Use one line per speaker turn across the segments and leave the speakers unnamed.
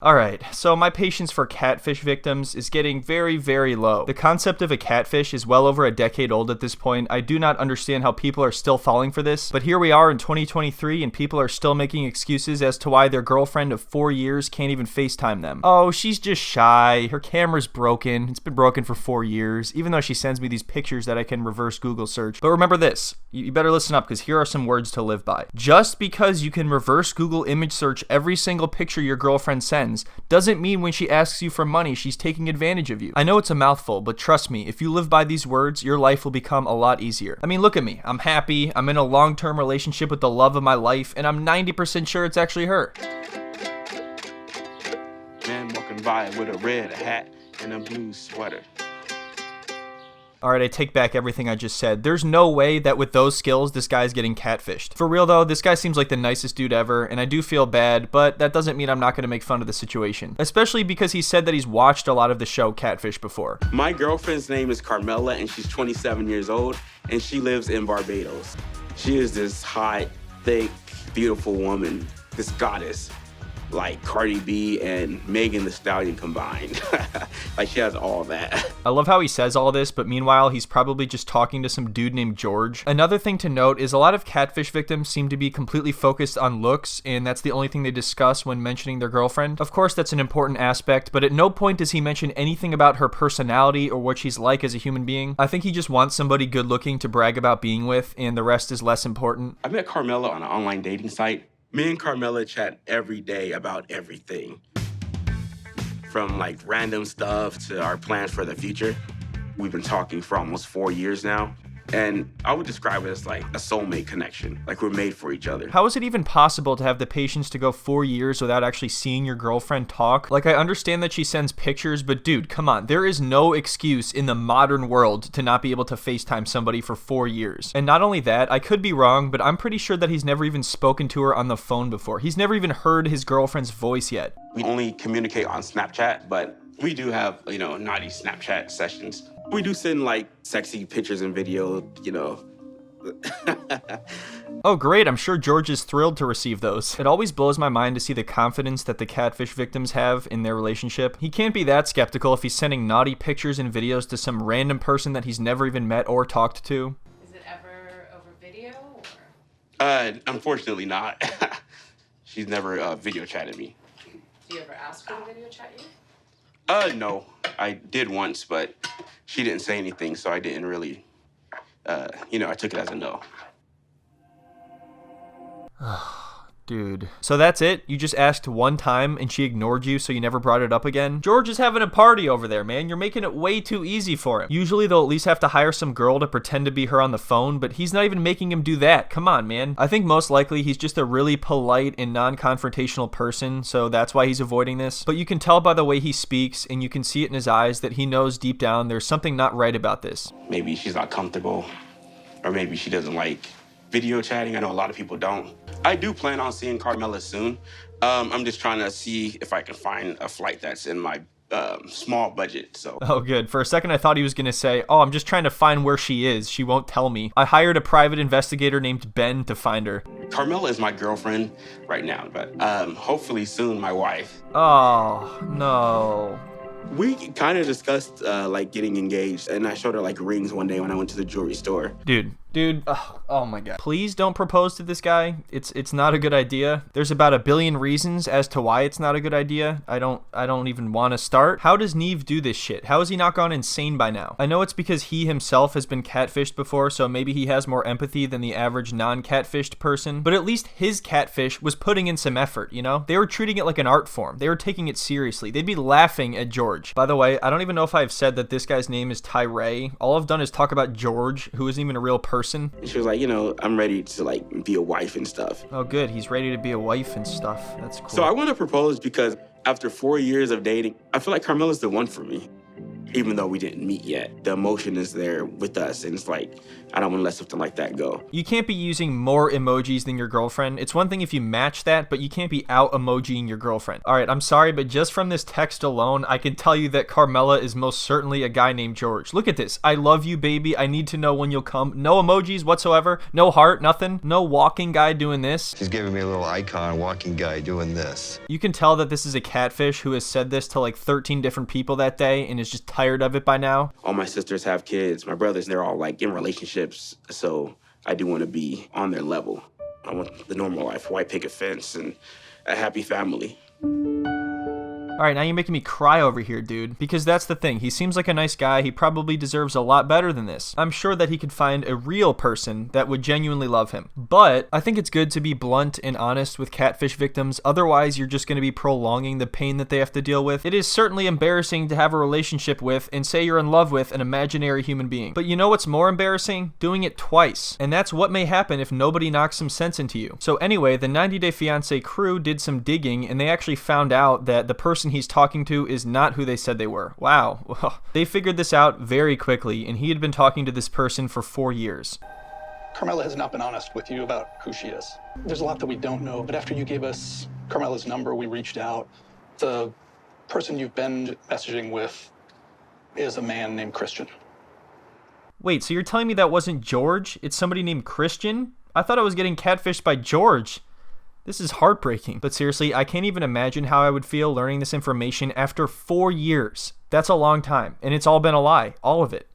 Alright, so my patience for catfish victims is getting very, very low. The concept of a catfish is well over a decade old at this point. I do not understand how people are still falling for this, but here we are in 2023 and people are still making excuses as to why their girlfriend of 4 years can't even FaceTime them. Oh, she's just shy, her camera's broken, it's been broken for 4 years, even though she sends me these pictures that I can reverse Google search. But remember this, you better listen up because here are some words to live by. Just because you can reverse Google image search every single picture your girlfriend sends doesn't mean when she asks you for money, she's taking advantage of you. I know it's a mouthful, but trust me, if you live by these words, your life will become a lot easier. I mean, look at me. I'm happy. I'm in a long-term relationship with the love of my life, and I'm 90% sure it's actually her.
Man walking by with a red hat and a blue sweater.
Alright, I take back everything I just said. There's no way that with those skills, this guy's getting catfished. For real though, this guy seems like the nicest dude ever, and I do feel bad, but that doesn't mean I'm not going to make fun of the situation. Especially because he said that he's watched a lot of the show Catfish before.
My girlfriend's name is Carmela, and she's 27 years old, and she lives in Barbados. She is this hot, thick, beautiful woman, this goddess. Like Cardi B and Megan Thee Stallion combined. Like she has all that.
I love how he says all this, but meanwhile, he's probably just talking to some dude named George. Another thing to note is a lot of catfish victims seem to be completely focused on looks, and that's the only thing they discuss when mentioning their girlfriend. Of course, that's an important aspect, but at no point does he mention anything about her personality or what she's like as a human being. I think he just wants somebody good looking to brag about being with, and the rest is less important.
I met Carmela on an online dating site. Me and Carmela chat every day about everything. From like random stuff to our plans for the future. We've been talking for almost 4 years now. And I would describe it as like a soulmate connection. Like we're made for each other.
How is it even possible to have the patience to go 4 years without actually seeing your girlfriend talk? Like, I understand that she sends pictures, but dude, come on. There is no excuse in the modern world to not be able to FaceTime somebody for 4 years. And not only that, I could be wrong, but I'm pretty sure that he's never even spoken to her on the phone before. He's never even heard his girlfriend's voice yet.
We only communicate on Snapchat, but we do have, naughty Snapchat sessions. We do send like sexy pictures and video,
Oh great, I'm sure George is thrilled to receive those. It always blows my mind to see the confidence that the catfish victims have in their relationship. He can't be that skeptical if he's sending naughty pictures and videos to some random person that he's never even met or talked to.
Is it ever over video or?
Unfortunately not. She's never video chatted me.
Do you ever ask her to video chat you?
No. I did once, but she didn't say anything, so I didn't really, I took it as a no.
Dude. So that's it? You just asked one time and she ignored you, so you never brought it up again? George is having a party over there, man. You're making it way too easy for him. Usually they'll at least have to hire some girl to pretend to be her on the phone, but he's not even making him do that. Come on, man. I think most likely he's just a really polite and non-confrontational person, so that's why he's avoiding this. But you can tell by the way he speaks, and you can see it in his eyes that he knows deep down there's something not right about this.
Maybe she's not comfortable, or maybe she doesn't like video chatting. I know a lot of people don't. I do plan on seeing Carmela soon. I'm just trying to see if I can find a flight that's in my small budget. So.
Oh, good. For a second, I thought he was going to say, oh, I'm just trying to find where she is. She won't tell me. I hired a private investigator named Ben to find her.
Carmela is my girlfriend right now, but hopefully soon my wife.
Oh, no.
We kind of discussed getting engaged, and I showed her like rings one day when I went to the jewelry store.
Dude, oh my god. Please don't propose to this guy. It's not a good idea. There's about a billion reasons as to why it's not a good idea. I don't even want to start. How does Neve do this shit? How has he not gone insane by now? I know it's because he himself has been catfished before, so maybe he has more empathy than the average non-catfished person, but at least his catfish was putting in some effort, you know? They were treating it like an art form. They were taking it seriously. They'd be laughing at George. By the way, I don't even know if I've said that this guy's name is Tyree. All I've done is talk about George, who isn't even a real person.
And she was like, I'm ready to be a wife and stuff.
Oh, good. He's ready to be a wife and stuff. That's cool.
So I want to propose because after 4 years of dating, I feel like Carmela's the one for me. even though we didn't meet yet. The emotion is there with us, and it's like, I don't want to let something like that go.
You can't be using more emojis than your girlfriend. It's one thing if you match that, but you can't be out emojiing your girlfriend. All right, I'm sorry, but just from this text alone, I can tell you that Carmela is most certainly a guy named George. Look at this. I love you, baby. I need to know when you'll come. No emojis whatsoever. No heart, nothing. No walking guy doing this.
She's giving me a little icon, walking guy doing this.
You can tell that this is a catfish who has said this to like 13 different people that day and is just tired of it by now.
All my sisters have kids. My brothers, they're all like in relationships. So I do want to be on their level. I want the normal life, white picket fence, and a happy family.
All right, now you're making me cry over here, dude. Because that's the thing. He seems like a nice guy. He probably deserves a lot better than this. I'm sure that he could find a real person that would genuinely love him. But I think it's good to be blunt and honest with catfish victims. Otherwise, you're just going to be prolonging the pain that they have to deal with. It is certainly embarrassing to have a relationship with and say you're in love with an imaginary human being. But you know what's more embarrassing? Doing it twice. And that's what may happen if nobody knocks some sense into you. So anyway, the 90 Day Fiancé crew did some digging and they actually found out that the person he's talking to is not who they said they were. Wow. Well, they figured this out very quickly, and he had been talking to this person for 4 years.
Carmela has not been honest with you about who she is. There's a lot that we don't know, but after you gave us Carmela's number, we reached out. The person you've been messaging with is a man named Christian.
Wait, so you're telling me that wasn't George? It's somebody named Christian? I thought I was getting catfished by George. This is heartbreaking. But seriously, I can't even imagine how I would feel learning this information after 4 years. That's a long time, and it's all been a lie, all of it.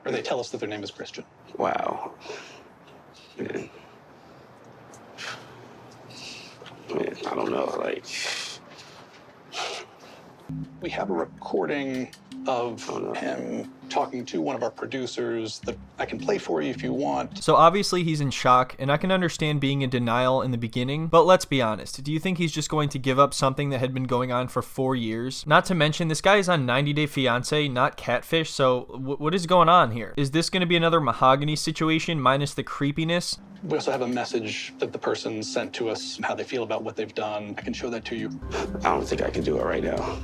Or they tell us that their name is Christian.
Wow. Man, I don't know, like...
We have a recording of him talking to one of our producers that I can play for you if you want.
So obviously he's in shock, and I can understand being in denial in the beginning, but let's be honest. Do you think he's just going to give up something that had been going on for 4 years? Not to mention, this guy is on 90 Day Fiancé, not Catfish, so what is going on here? Is this going to be another mahogany situation minus the creepiness?
We also have a message that the person sent to us, how they feel about what they've done. I can show that to you.
I don't think I can do it right now.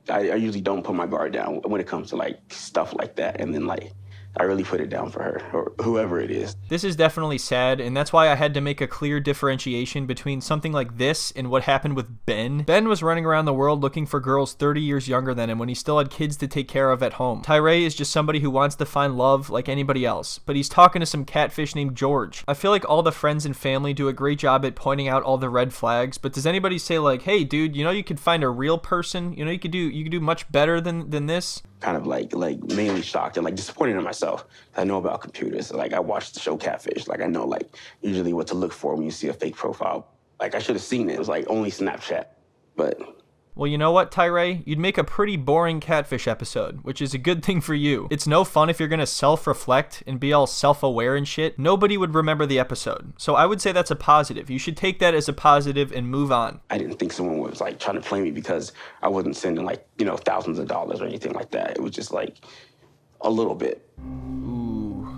I usually don't put my guard down when it comes to like stuff like that, and then like I really put it down for her or whoever it is.
This is definitely sad, and that's why I had to make a clear differentiation between something like this and what happened with Ben. Ben was running around the world looking for girls 30 years younger than him when he still had kids to take care of at home. Tyree is just somebody who wants to find love like anybody else, but he's talking to some catfish named George. I feel like all the friends and family do a great job at pointing out all the red flags, but does anybody say like, hey dude, you know you could find a real person? You know you could do much better than this?
Kind of like mainly shocked and like disappointed in myself. I know about computers. Like I watched the show Catfish. Like I know like usually what to look for when you see a fake profile. Like I should have seen it. It was like only Snapchat, but.
Well, you know what, Tyree? You'd make a pretty boring catfish episode, which is a good thing for you. It's no fun if you're gonna self-reflect and be all self-aware and shit. Nobody would remember the episode. So I would say that's a positive. You should take that as a positive and move on.
I didn't think someone was like trying to play me because I wasn't sending like, you know, thousands of dollars or anything like that. It was just like a little bit.
Ooh.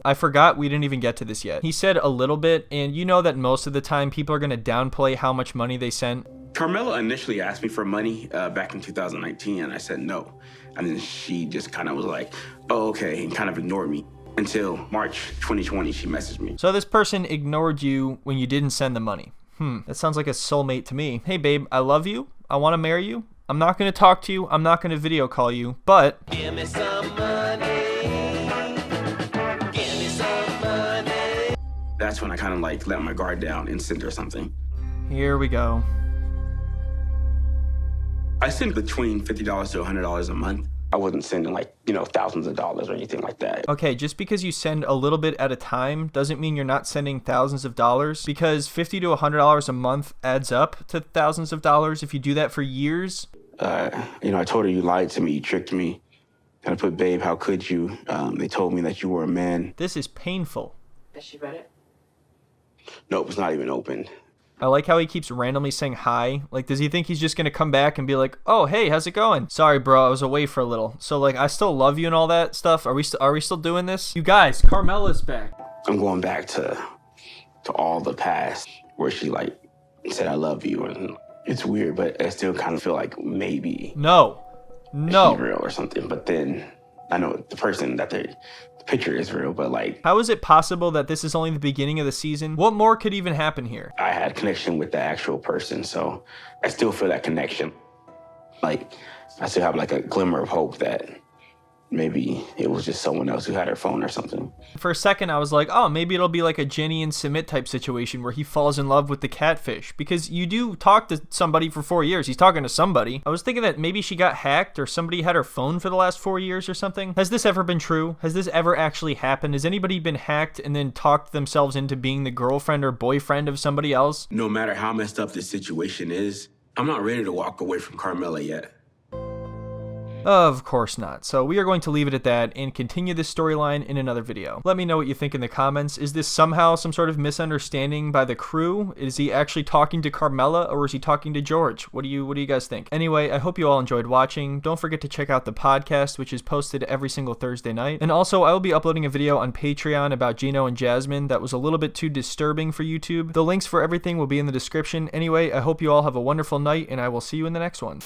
I forgot we didn't even get to this yet. He said a little bit, and you know that most of the time people are gonna downplay how much money they sent.
Carmela initially asked me for money back in 2019, and I said no. And then she just kind of was like, oh, okay, and kind of ignored me. Until March 2020, she messaged me.
So this person ignored you when you didn't send the money. That sounds like a soulmate to me. Hey babe, I love you. I want to marry you. I'm not going to talk to you. I'm not going to video call you, but... Give me some money. Give me some money.
That's when I kind of like let my guard down and sent her something.
Here we go.
I send between $50 to $100 a month. I wasn't sending like, you know, thousands of dollars or anything like that.
Okay, just because you send a little bit at a time doesn't mean you're not sending thousands of dollars, because $50 to $100 a month adds up to thousands of dollars if you do that for years.
You know, I told her you lied to me, you tricked me. And I put, babe, how could you? They told me that you were a man.
This is painful.
Has she read it?
Nope, it's not even open.
I like how he keeps randomly saying hi. Like, does he think he's just gonna come back and be like, oh, hey, how's it going? Sorry, bro, I was away for a little. So, like, I still love you and all that stuff. Are we still doing this? You guys, Carmela's back.
I'm going back to all the past where she, like, said I love you. And it's weird, but I still kind of feel like maybe.
No. No.
Is she real or something? But then I know the person that the picture is real, but like,
how is it possible that this is only the beginning of the season? What more could even happen here?
I had connection with the actual person, so I still feel that connection. Like, I still have like a glimmer of hope that maybe it was just someone else who had her phone or something.
For a second, I was like, oh, maybe it'll be like a Jenny and Sumit type situation where he falls in love with the catfish. Because you do talk to somebody for 4 years. He's talking to somebody. I was thinking that maybe she got hacked or somebody had her phone for the last 4 years or something. Has this ever been true? Has this ever actually happened? Has anybody been hacked and then talked themselves into being the girlfriend or boyfriend of somebody else?
No matter how messed up this situation is, I'm not ready to walk away from Carmela yet.
Of course not. So we are going to leave it at that and continue this storyline in another video. Let me know what you think in the comments. Is this somehow some sort of misunderstanding by the crew? Is he actually talking to Carmela or is he talking to George? What do you guys think? Anyway, I hope you all enjoyed watching. Don't forget to check out the podcast, which is posted every single Thursday night. And also, I will be uploading a video on Patreon about Gino and Jasmine that was a little bit too disturbing for YouTube. The links for everything will be in the description. Anyway, I hope you all have a wonderful night and I will see you in the next one.